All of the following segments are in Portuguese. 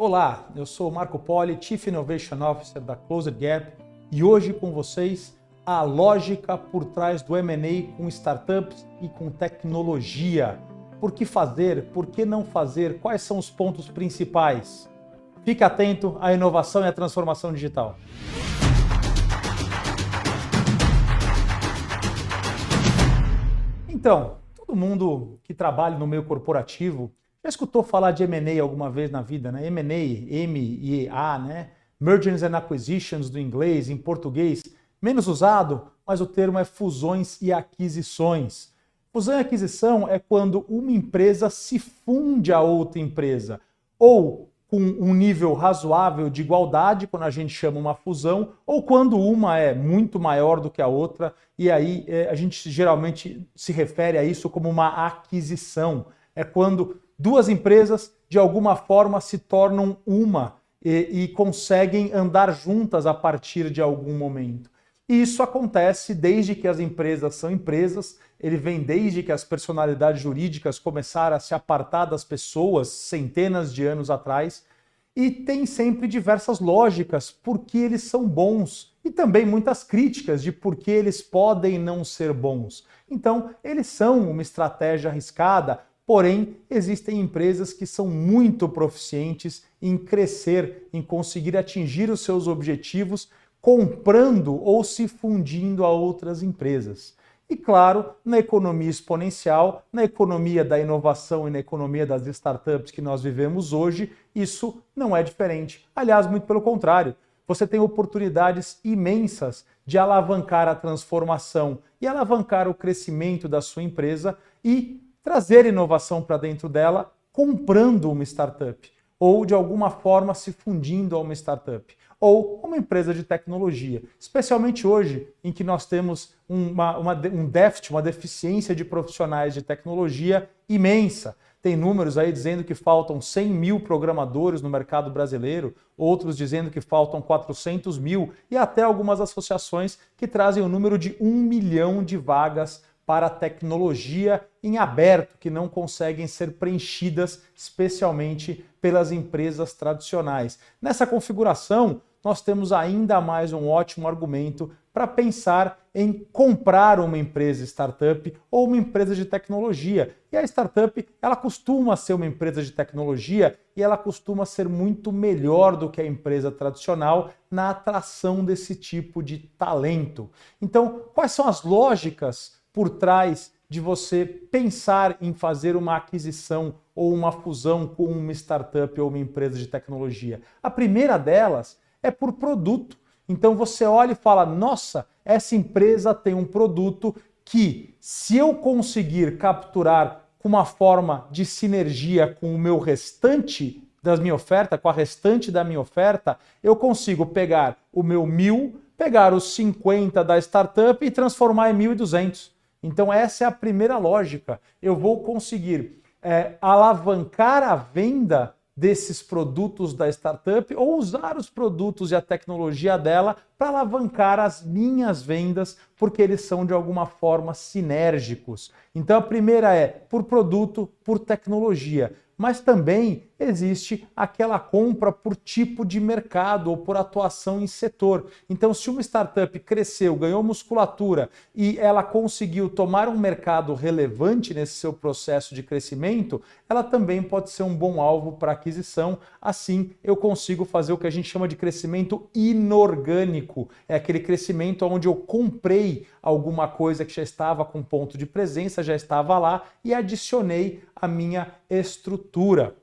Olá, eu sou o Marco Poli, Chief Innovation Officer da Closed Gap e hoje com vocês a lógica por trás do M&A com startups e com tecnologia. Por que fazer? Por que não fazer? Quais são os pontos principais? Fique atento à inovação e à transformação digital. Então, todo mundo que trabalha no meio corporativo já escutou falar de M&A alguma vez na vida, né? M&A, M-E-A, né? Mergers and Acquisitions do inglês, em português, menos usado, mas o termo é fusões e aquisições. Fusão e aquisição é quando uma empresa se funde a outra empresa, ou com um nível razoável de igualdade, quando a gente chama uma fusão, ou quando uma é muito maior do que a outra, e aí a gente geralmente se refere a isso como uma aquisição. É quando duas empresas, de alguma forma, se tornam uma e conseguem andar juntas a partir de algum momento. E isso acontece desde que as empresas são empresas, ele vem desde que as personalidades jurídicas começaram a se apartar das pessoas centenas de anos atrás, e tem sempre diversas lógicas por que eles são bons e também muitas críticas de por que eles podem não ser bons. Então, eles são uma estratégia arriscada, porém, existem empresas que são muito proficientes em crescer, em conseguir atingir os seus objetivos, comprando ou se fundindo a outras empresas. E claro, na economia exponencial, na economia da inovação e na economia das startups que nós vivemos hoje, isso não é diferente. Aliás, muito pelo contrário. Você tem oportunidades imensas de alavancar a transformação e alavancar o crescimento da sua empresa e trazer inovação para dentro dela comprando uma startup ou de alguma forma se fundindo a uma startup ou uma empresa de tecnologia, especialmente hoje em que nós temos um déficit, uma deficiência de profissionais de tecnologia imensa. Tem números aí dizendo que faltam 100 mil programadores no mercado brasileiro, outros dizendo que faltam 400 mil e até algumas associações que trazem o número de 1 milhão de vagas para tecnologia em aberto, que não conseguem ser preenchidas especialmente pelas empresas tradicionais. Nessa configuração, nós temos ainda mais um ótimo argumento para pensar em comprar uma empresa startup ou uma empresa de tecnologia. E a startup, ela costuma ser uma empresa de tecnologia e ela costuma ser muito melhor do que a empresa tradicional na atração desse tipo de talento. Então, quais são as lógicas por trás de você pensar em fazer uma aquisição ou uma fusão com uma startup ou uma empresa de tecnologia? A primeira delas é por produto. Então você olha e fala, nossa, essa empresa tem um produto que, se eu conseguir capturar com uma forma de sinergia com o meu restante da minha oferta, com a restante da minha oferta, eu consigo pegar o meu 1.000, pegar os 50 da startup e transformar em 1.200. Então essa é a primeira lógica. Eu vou conseguir alavancar a venda desses produtos da startup ou usar os produtos e a tecnologia dela para alavancar as minhas vendas, porque eles são de alguma forma sinérgicos. Então a primeira é por produto, por tecnologia. Mas também existe aquela compra por tipo de mercado ou por atuação em setor. Então, se uma startup cresceu, ganhou musculatura e ela conseguiu tomar um mercado relevante nesse seu processo de crescimento, ela também pode ser um bom alvo para aquisição. Assim, eu consigo fazer o que a gente chama de crescimento inorgânico. É aquele crescimento onde eu comprei alguma coisa que já estava com ponto de presença, já estava lá e adicionei a minha estrutura.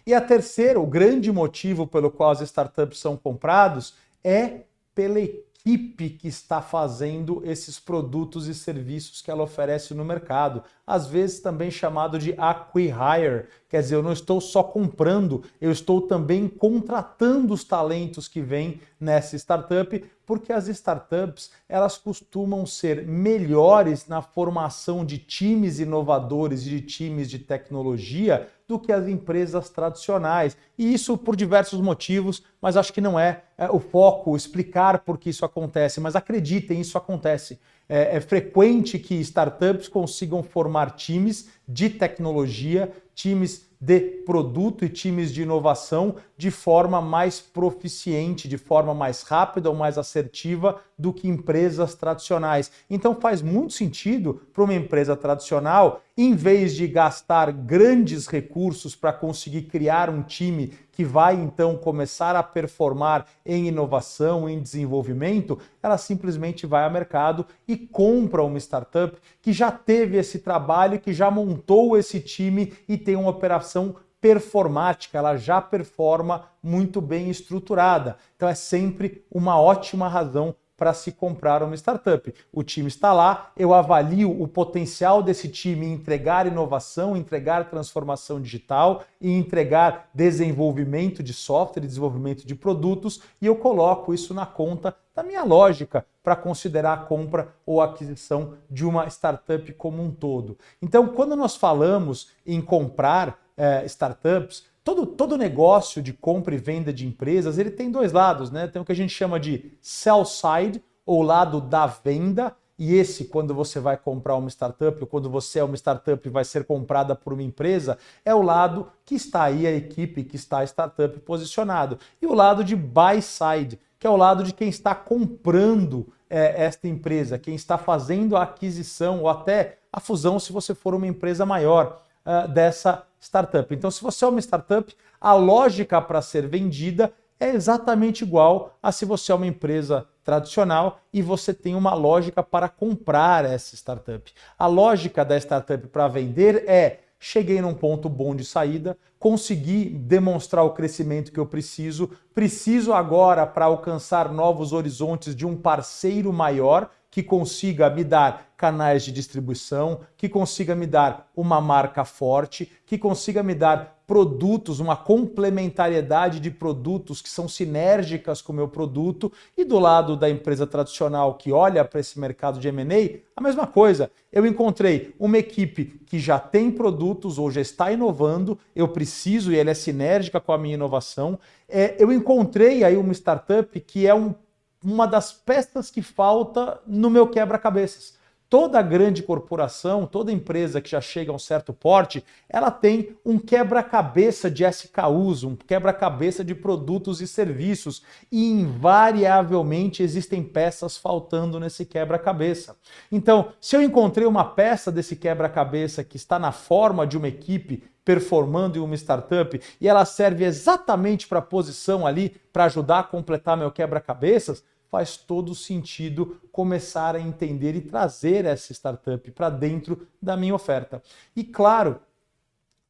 E a terceira, o grande motivo pelo qual as startups são comprados é pela equipe que está fazendo esses produtos e serviços que ela oferece no mercado. Às vezes também chamado de acqui-hire, quer dizer, eu não estou só comprando, eu estou também contratando os talentos que vêm nessa startup, porque as startups, elas costumam ser melhores na formação de times inovadores e de times de tecnologia do que as empresas tradicionais. E isso por diversos motivos, mas acho que não é o foco explicar por que isso acontece, mas acreditem, isso acontece. É frequente que startups consigam formar times de tecnologia, times de produto e times de inovação de forma mais proficiente, de forma mais rápida ou mais assertiva do que empresas tradicionais. Então faz muito sentido para uma empresa tradicional, em vez de gastar grandes recursos para conseguir criar um time que vai então começar a performar em inovação, em desenvolvimento, ela simplesmente vai ao mercado e compra uma startup que já teve esse trabalho, que já montou esse time e tem uma operação performática, ela já performa muito bem estruturada. Então é sempre uma ótima razão para se comprar uma startup. O time está lá, eu avalio o potencial desse time em entregar inovação, entregar transformação digital e entregar desenvolvimento de software, desenvolvimento de produtos, e eu coloco isso na conta da minha lógica para considerar a compra ou a aquisição de uma startup como um todo. Então, quando nós falamos em comprar startups, todo negócio de compra e venda de empresas, ele tem dois lados, né? Tem o que a gente chama de sell side, ou lado da venda, e esse, quando você vai comprar uma startup, ou quando você é uma startup e vai ser comprada por uma empresa, é o lado que está aí a equipe, que está a startup posicionado. E o lado de buy side, que é o lado de quem está comprando esta empresa, quem está fazendo a aquisição ou até a fusão, se você for uma empresa maior dessa startup. Então, se você é uma startup, a lógica para ser vendida é exatamente igual a se você é uma empresa tradicional e você tem uma lógica para comprar essa startup. A lógica da startup para vender é: cheguei num ponto bom de saída, consegui demonstrar o crescimento que eu preciso agora para alcançar novos horizontes de um parceiro maior que consiga me dar canais de distribuição, que consiga me dar uma marca forte, que consiga me dar produtos, uma complementariedade de produtos que são sinérgicas com o meu produto. E do lado da empresa tradicional que olha para esse mercado de M&A, a mesma coisa. Eu encontrei uma equipe que já tem produtos ou já está inovando, eu preciso e ela é sinérgica com a minha inovação. Eu encontrei aí uma startup que é uma das peças que falta no meu quebra-cabeças. Toda grande corporação, toda empresa que já chega a um certo porte, ela tem um quebra-cabeça de SKUs, um quebra-cabeça de produtos e serviços, e invariavelmente existem peças faltando nesse quebra-cabeça. Então, se eu encontrei uma peça desse quebra-cabeça que está na forma de uma equipe performando em uma startup e ela serve exatamente para a posição ali, para ajudar a completar meu quebra-cabeças, faz todo sentido começar a entender e trazer essa startup para dentro da minha oferta. E claro,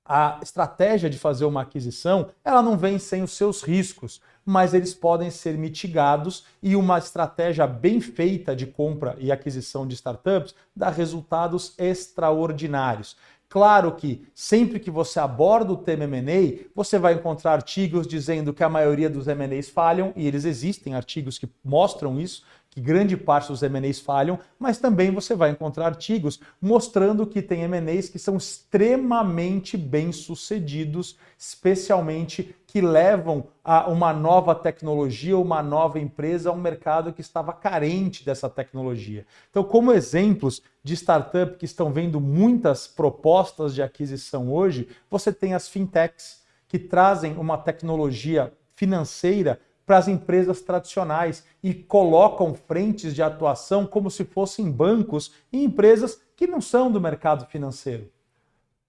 a estratégia de fazer uma aquisição, ela não vem sem os seus riscos, mas eles podem ser mitigados e uma estratégia bem feita de compra e aquisição de startups dá resultados extraordinários. Claro que sempre que você aborda o tema M&A, você vai encontrar artigos dizendo que a maioria dos M&As falham, e eles existem artigos que mostram isso, que grande parte dos M&As falham, mas também você vai encontrar artigos mostrando que tem M&As que são extremamente bem-sucedidos, especialmente que levam a uma nova tecnologia, uma nova empresa a um mercado que estava carente dessa tecnologia. Então, como exemplos de startup que estão vendo muitas propostas de aquisição hoje, você tem as fintechs, que trazem uma tecnologia financeira para as empresas tradicionais e colocam frentes de atuação como se fossem bancos e empresas que não são do mercado financeiro.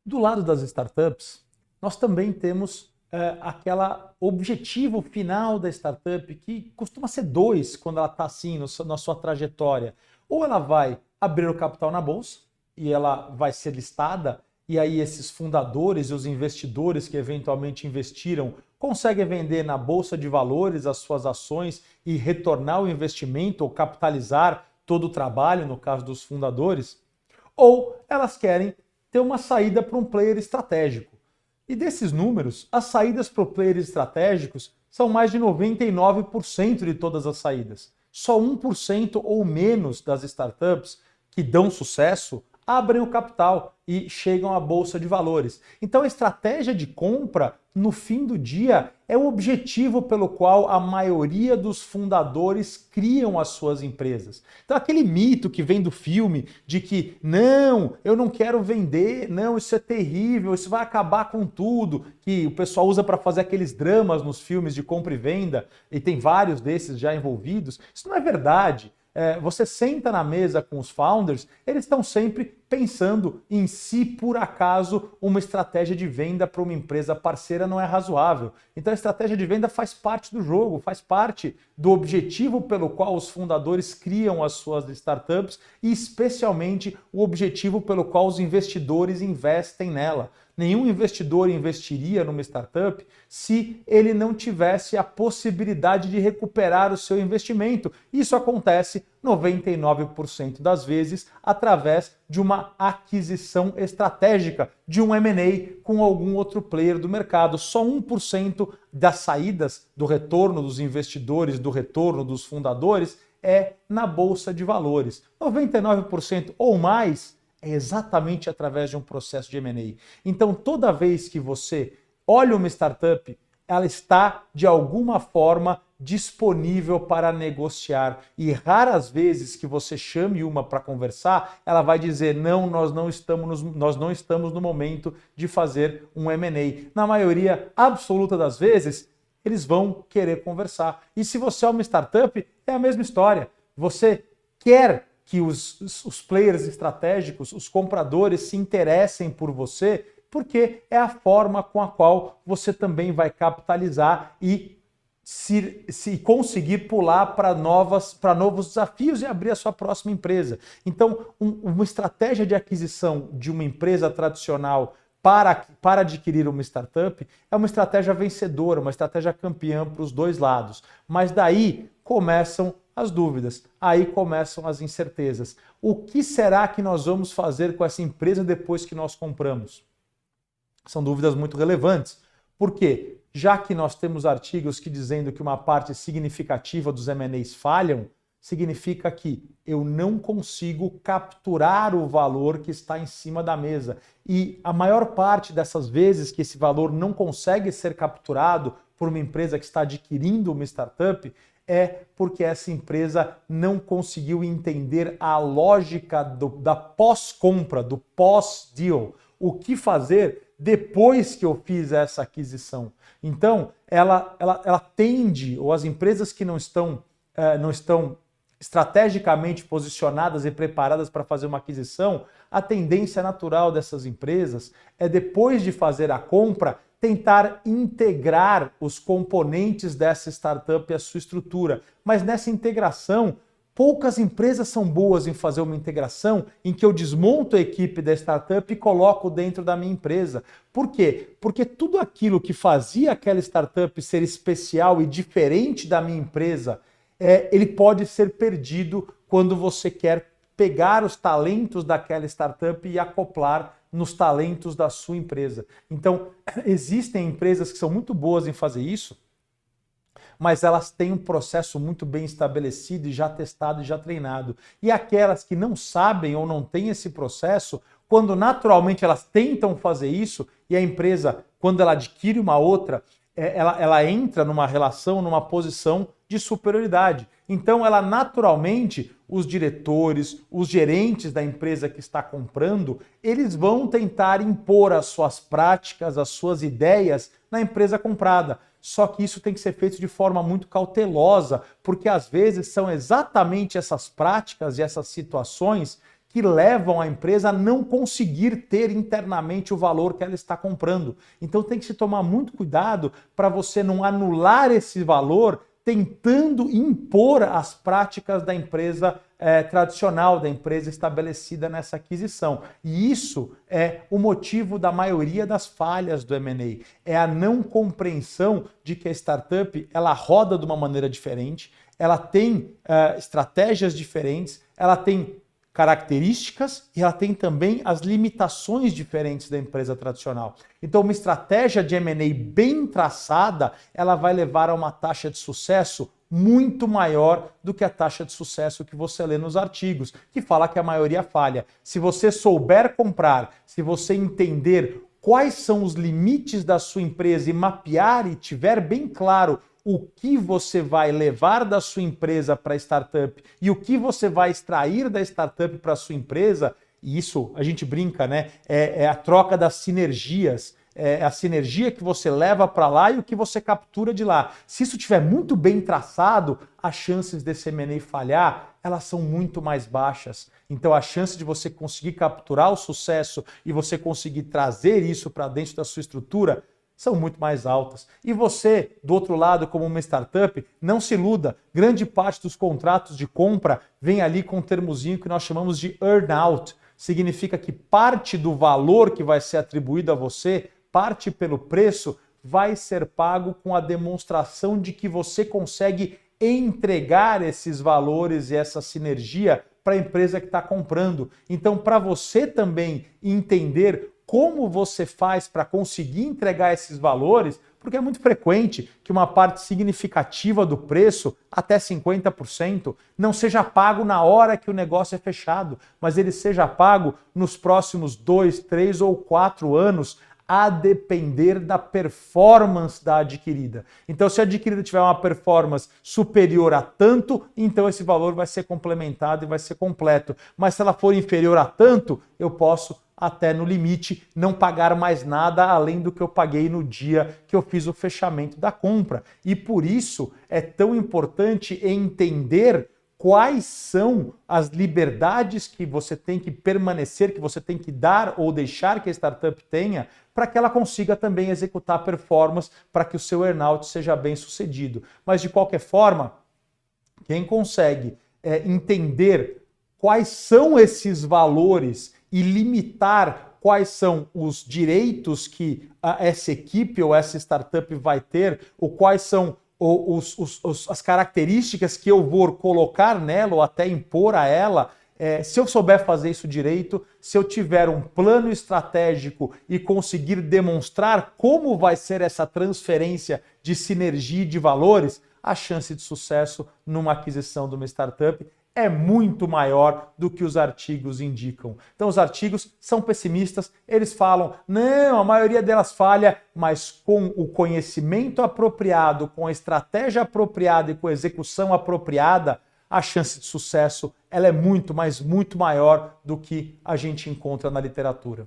Do lado das startups, nós também temos aquele objetivo final da startup, que costuma ser dois quando ela está assim na sua trajetória. Ou ela vai abrir o capital na bolsa e ela vai ser listada, e aí esses fundadores e os investidores que eventualmente investiram conseguem vender na bolsa de valores as suas ações e retornar o investimento ou capitalizar todo o trabalho, no caso dos fundadores. Ou elas querem ter uma saída para um player estratégico. E desses números, as saídas para players estratégicos são mais de 99% de todas as saídas. Só 1% ou menos das startups que dão sucesso abrem o capital e chegam à bolsa de valores. Então a estratégia de compra, no fim do dia, é o objetivo pelo qual a maioria dos fundadores criam as suas empresas. Então aquele mito que vem do filme de que não, eu não quero vender, não, isso é terrível, isso vai acabar com tudo, que o pessoal usa para fazer aqueles dramas nos filmes de compra e venda, e tem vários desses já envolvidos, isso não é verdade. Você senta na mesa com os founders, eles estão sempre pensando em se por acaso uma estratégia de venda para uma empresa parceira não é razoável. Então a estratégia de venda faz parte do jogo, faz parte do objetivo pelo qual os fundadores criam as suas startups e especialmente o objetivo pelo qual os investidores investem nela. Nenhum investidor investiria numa startup se ele não tivesse a possibilidade de recuperar o seu investimento. Isso acontece 99% das vezes através de uma aquisição estratégica, de um M&A com algum outro player do mercado. Só 1% das saídas do retorno dos investidores, do retorno dos fundadores, é na bolsa de valores. 99% ou mais é exatamente através de um processo de M&A. Então, toda vez que você olha uma startup, ela está, de alguma forma, disponível para negociar. E raras vezes que você chame uma para conversar, ela vai dizer, não, nós não estamos no momento de fazer um M&A. Na maioria absoluta das vezes, eles vão querer conversar. E se você é uma startup, é a mesma história. Você quer que os players estratégicos, os compradores se interessem por você, porque é a forma com a qual você também vai capitalizar e se conseguir pular para novos desafios e abrir a sua próxima empresa. Então, uma estratégia de aquisição de uma empresa tradicional para adquirir uma startup é uma estratégia vencedora, uma estratégia campeã para os dois lados. Mas daí começam as dúvidas, aí começam as incertezas. O que será que nós vamos fazer com essa empresa depois que nós compramos? São dúvidas muito relevantes. Por quê? Já que nós temos artigos que dizendo que uma parte significativa dos M&As falham, significa que eu não consigo capturar o valor que está em cima da mesa. E a maior parte dessas vezes que esse valor não consegue ser capturado por uma empresa que está adquirindo uma startup, é porque essa empresa não conseguiu entender a lógica da pós-compra, do pós-deal. O que fazer depois que eu fiz essa aquisição? Então, ela tende, ou as empresas que não estão estrategicamente posicionadas e preparadas para fazer uma aquisição, a tendência natural dessas empresas é, depois de fazer a compra, tentar integrar os componentes dessa startup à sua estrutura. Mas nessa integração, poucas empresas são boas em fazer uma integração em que eu desmonto a equipe da startup e coloco dentro da minha empresa. Por quê? Porque tudo aquilo que fazia aquela startup ser especial e diferente da minha empresa, ele pode ser perdido quando você quer pegar os talentos daquela startup e acoplar nos talentos da sua empresa. Então, existem empresas que são muito boas em fazer isso, mas elas têm um processo muito bem estabelecido e já testado e já treinado. E aquelas que não sabem ou não têm esse processo, quando naturalmente elas tentam fazer isso, e a empresa, quando ela adquire uma outra, ela entra numa relação, numa posição de superioridade. Então, ela naturalmente, os diretores, os gerentes da empresa que está comprando, eles vão tentar impor as suas práticas, as suas ideias na empresa comprada. Só que isso tem que ser feito de forma muito cautelosa, porque às vezes são exatamente essas práticas e essas situações que levam a empresa a não conseguir ter internamente o valor que ela está comprando. Então tem que se tomar muito cuidado para você não anular esse valor tentando impor as práticas da empresa tradicional, da empresa estabelecida nessa aquisição. E isso é o motivo da maioria das falhas do M&A. É a não compreensão de que a startup ela roda de uma maneira diferente, ela tem estratégias diferentes, ela tem características e ela tem também as limitações diferentes da empresa tradicional. Então, uma estratégia de M&A bem traçada, ela vai levar a uma taxa de sucesso muito maior do que a taxa de sucesso que você lê nos artigos, que fala que a maioria falha. Se você souber comprar, se você entender quais são os limites da sua empresa e mapear e tiver bem claro o que você vai levar da sua empresa para a startup e o que você vai extrair da startup para a sua empresa, e isso a gente brinca, né? É a troca das sinergias, é a sinergia que você leva para lá e o que você captura de lá. Se isso estiver muito bem traçado, as chances desse M&A falhar, elas são muito mais baixas. Então a chance de você conseguir capturar o sucesso e você conseguir trazer isso para dentro da sua estrutura são muito mais altas. E você, do outro lado, como uma startup, não se iluda. Grande parte dos contratos de compra vem ali com um termozinho que nós chamamos de earn-out. Significa que parte do valor que vai ser atribuído a você, parte pelo preço, vai ser pago com a demonstração de que você consegue entregar esses valores e essa sinergia para a empresa que está comprando. Então, para você também entender como você faz para conseguir entregar esses valores, porque é muito frequente que uma parte significativa do preço, até 50%, não seja pago na hora que o negócio é fechado, mas ele seja pago nos próximos 2, 3 ou 4 anos, a depender da performance da adquirida. Então, se a adquirida tiver uma performance superior a tanto, então esse valor vai ser complementado e vai ser completo. Mas se ela for inferior a tanto, eu posso até no limite não pagar mais nada além do que eu paguei no dia que eu fiz o fechamento da compra. E por isso é tão importante entender quais são as liberdades que você tem que permanecer, que você tem que dar ou deixar que a startup tenha, para que ela consiga também executar performance, para que o seu earn-out seja bem sucedido. Mas de qualquer forma, quem consegue entender quais são esses valores e limitar quais são os direitos que essa equipe ou essa startup vai ter, ou quais são as características que eu vou colocar nela ou até impor a ela, se eu souber fazer isso direito, se eu tiver um plano estratégico e conseguir demonstrar como vai ser essa transferência de sinergia e de valores, a chance de sucesso numa aquisição de uma startup é muito maior do que os artigos indicam. Então os artigos são pessimistas, eles falam, não, a maioria delas falha, mas com o conhecimento apropriado, com a estratégia apropriada e com a execução apropriada, a chance de sucesso ela é muito, mas muito maior do que a gente encontra na literatura.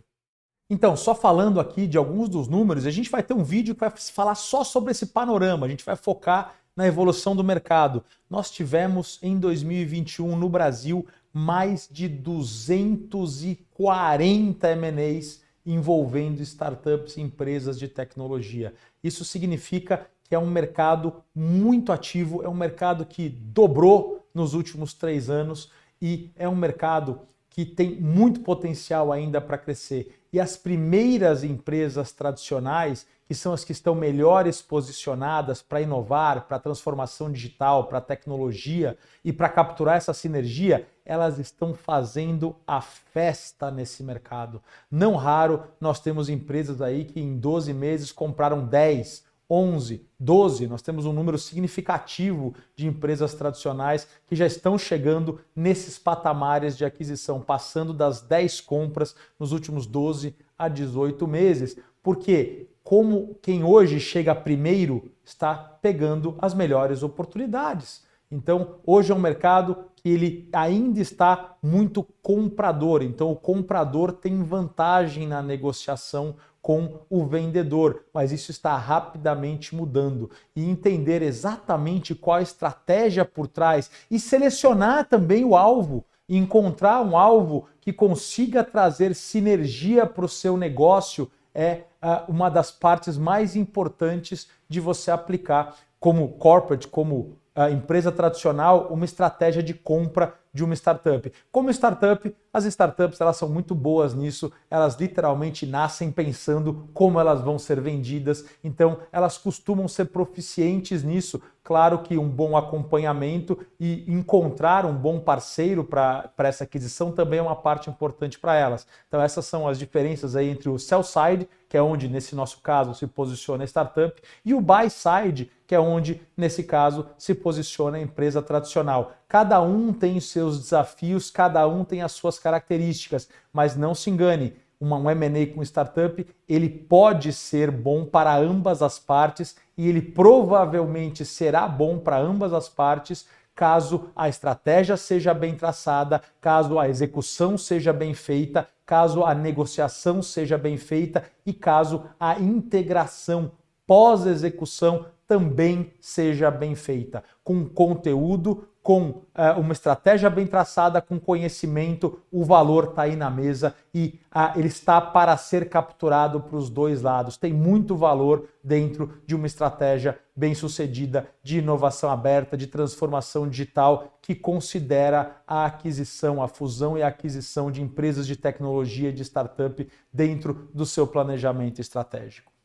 Então, só falando aqui de alguns dos números, a gente vai ter um vídeo que vai falar só sobre esse panorama, a gente vai focar na evolução do mercado. Nós tivemos em 2021 no Brasil mais de 240 M&As envolvendo startups e empresas de tecnologia. Isso significa que é um mercado muito ativo, é um mercado que dobrou nos últimos 3 anos e é um mercado que tem muito potencial ainda para crescer. E as primeiras empresas tradicionais, que são as que estão melhores posicionadas para inovar, para transformação digital, para tecnologia e para capturar essa sinergia, elas estão fazendo a festa nesse mercado. Não raro nós temos empresas aí que em 12 meses compraram 10, 11, 12, nós temos um número significativo de empresas tradicionais que já estão chegando nesses patamares de aquisição, passando das 10 compras nos últimos 12 a 18 meses, porque como quem hoje chega primeiro está pegando as melhores oportunidades. Então, hoje é um mercado que ele ainda está muito comprador, então o comprador tem vantagem na negociação com o vendedor, mas isso está rapidamente mudando. E entender exatamente qual a estratégia por trás e selecionar também o alvo, encontrar um alvo que consiga trazer sinergia para o seu negócio é uma das partes mais importantes de você aplicar como corporate, como empresa tradicional, uma estratégia de compra de uma startup. Como startup, as startups elas são muito boas nisso, elas literalmente nascem pensando como elas vão ser vendidas, então elas costumam ser proficientes nisso. Claro que um bom acompanhamento e encontrar um bom parceiro para essa aquisição também é uma parte importante para elas. Então essas são as diferenças aí entre o sell side, que é onde nesse nosso caso se posiciona a startup, e o buy side, que é onde nesse caso se posiciona a empresa tradicional. Cada um tem os seus desafios, cada um tem as suas características, mas não se engane, um M&A com startup, ele pode ser bom para ambas as partes e ele provavelmente será bom para ambas as partes caso a estratégia seja bem traçada, caso a execução seja bem feita, caso a negociação seja bem feita e caso a integração pós-execução também seja bem feita, com conteúdo, com uma estratégia bem traçada, com conhecimento, o valor está aí na mesa e ele está para ser capturado para os dois lados. Tem muito valor dentro de uma estratégia bem sucedida de inovação aberta, de transformação digital, que considera a aquisição, a fusão e a aquisição de empresas de tecnologia, de startup dentro do seu planejamento estratégico.